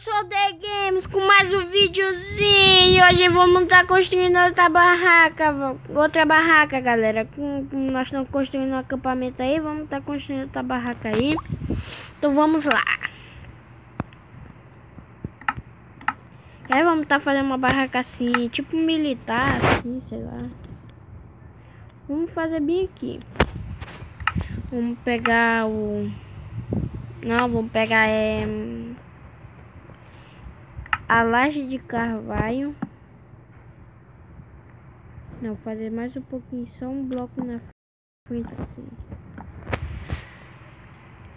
sou The Games com mais um videozinho. Hoje vamos estar construindo outra barraca, galera. Nós estamos construindo um acampamento aí, vamos estar construindo outra barraca aí. Então vamos lá. Aí vamos estar fazendo uma barraca assim, tipo militar, assim, sei lá. Vamos fazer bem aqui. Vamos pegar o... Não, vamos pegar a laje de carvalho. Não, fazer mais um pouquinho, só um bloco na frente assim.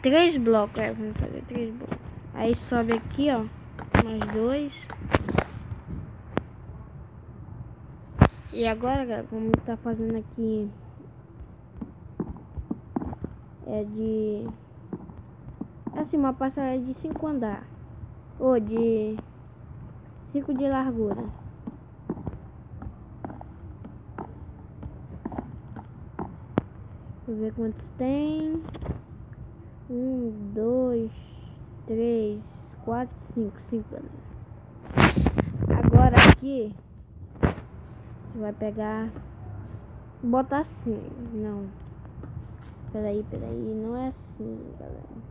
3 blocos, vamos fazer 3 blocos. Aí sobe aqui, ó, mais 2. E agora, galera, vamos estar fazendo aqui assim, uma passarela de 5 andar, ou de 5 de largura. Deixa eu ver quantos tem. 1, 2, 3, 4, 5. 5, galera. Agora aqui você vai pegar, botar assim. Não, peraí, não é assim, galera.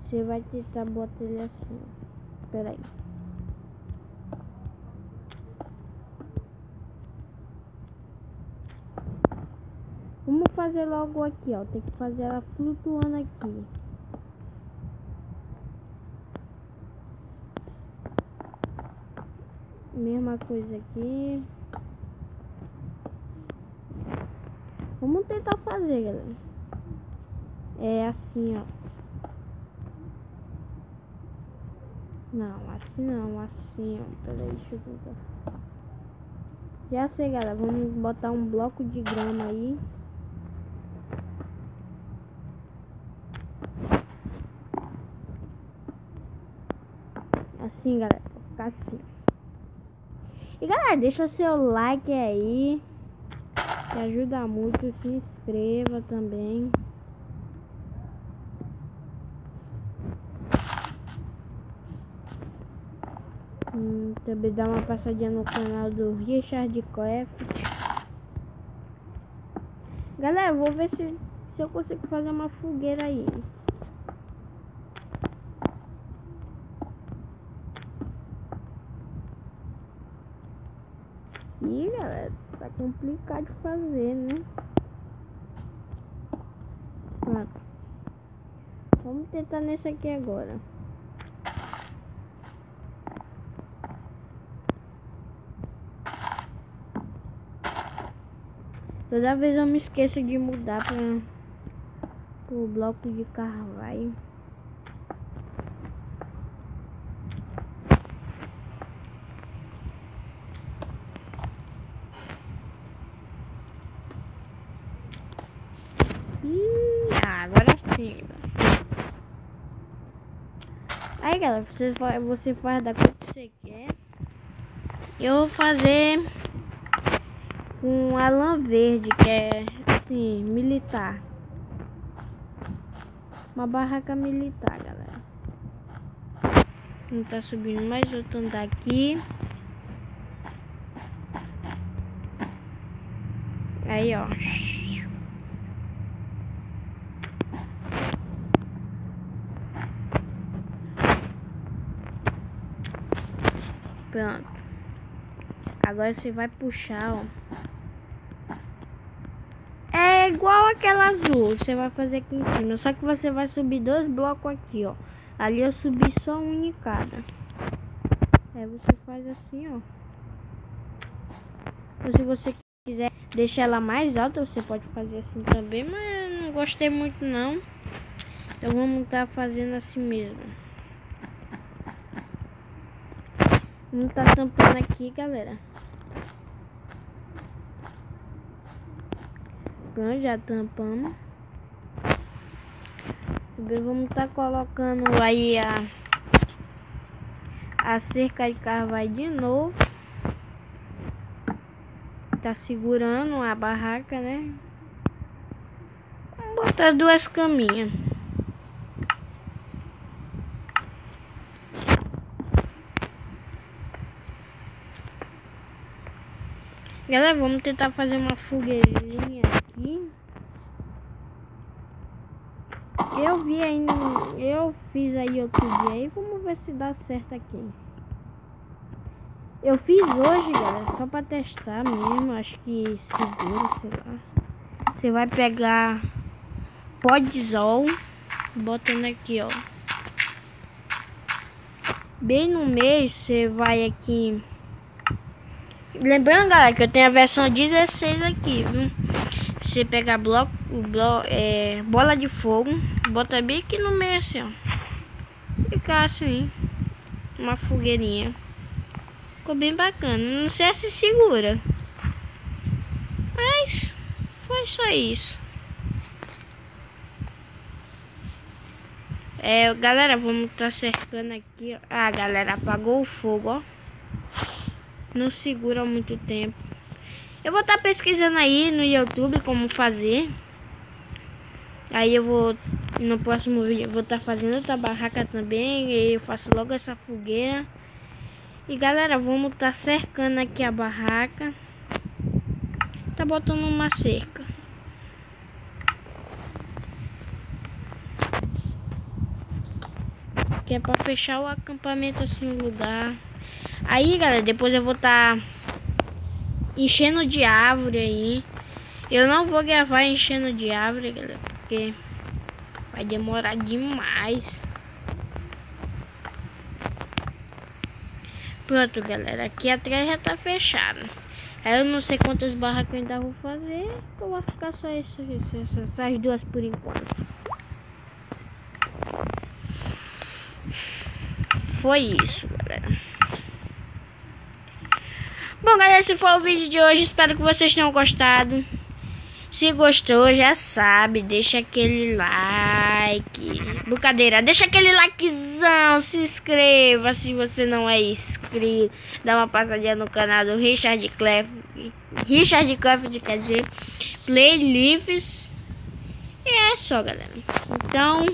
Você vai tentar botar ele assim. Peraí. Vamos fazer logo aqui, ó. Tem que fazer ela flutuando aqui. Mesma coisa aqui. Vamos tentar fazer, galera. É assim, ó. Não, assim, ó. Peraí, deixa eu tentar. Já sei, galera. Vamos botar um bloco de grama aí. Assim, galera. Vai ficar assim. E, galera, deixa seu like aí. Que ajuda muito. Se inscreva também. Também dá uma passadinha no canal do Richard Craft. Galera, vou ver se eu consigo fazer uma fogueira aí. Ih, galera, tá complicado de fazer, né? Pronto. Vamos tentar nesse aqui agora. Toda vez eu me esqueço de mudar para o bloco de carvalho. Agora sim. Aí, galera, você faz da cor que você quer. Eu vou fazer com a lã verde, que é assim, militar. Uma barraca militar, galera. Não tá subindo mais outro andar aqui. Aí, ó. Pronto. Agora você vai puxar, ó. É igual aquela azul. Você vai fazer aqui em cima. Só que você vai subir 2 blocos aqui, ó. Ali eu subi só um em cada. Aí você faz assim, ó. Ou se você quiser deixar ela mais alta, você pode fazer assim também. Mas eu não gostei muito, não. Então vamos estar fazendo assim mesmo. Vamos estar tampando aqui, galera. Pronto, já tampamos. Vamos estar colocando aí a cerca de carvalho de novo. Tá segurando a barraca, né? Vamos botar 2 caminhas. Galera, vamos tentar fazer uma fogueirinha aqui. Eu fiz aí outro dia aí, vamos ver se dá certo aqui. Eu fiz hoje, galera, só pra testar mesmo, acho que seguro, sei lá. Você vai pegar pó de isol, botando aqui, ó. Bem no meio, você vai aqui. Lembrando, galera, que eu tenho a versão 16 aqui, viu? Você pega bola de fogo, bota bem aqui no meio assim, ó. Fica assim, uma fogueirinha. Ficou bem bacana. Não sei se segura, mas foi só isso. Galera, vamos estar cercando aqui, ó. Ah, galera, apagou o fogo, ó. Não segura muito tempo. Eu vou estar pesquisando aí no YouTube como fazer. Aí eu vou, no próximo vídeo, vou estar fazendo outra barraca também. E eu faço logo essa fogueira. E galera, vamos estar cercando aqui a barraca. Tá botando uma cerca. Que é pra fechar o acampamento assim no lugar. Aí galera, depois eu vou estar enchendo de árvore aí. Eu não vou gravar enchendo de árvore, galera, porque vai demorar demais. Pronto, galera, aqui atrás já tá fechado. Aí eu não sei quantas barracas eu ainda vou fazer. Eu vou ficar só essas duas por enquanto. Foi isso, galera. Bom, galera, esse foi o vídeo de hoje. Espero que vocês tenham gostado. Se gostou, já sabe, deixa aquele like. Brincadeira, deixa aquele likezão. Se inscreva se você não é inscrito. Dá uma passadinha no canal do Richard Clef, quer dizer, Playlists. E é só, galera. Então...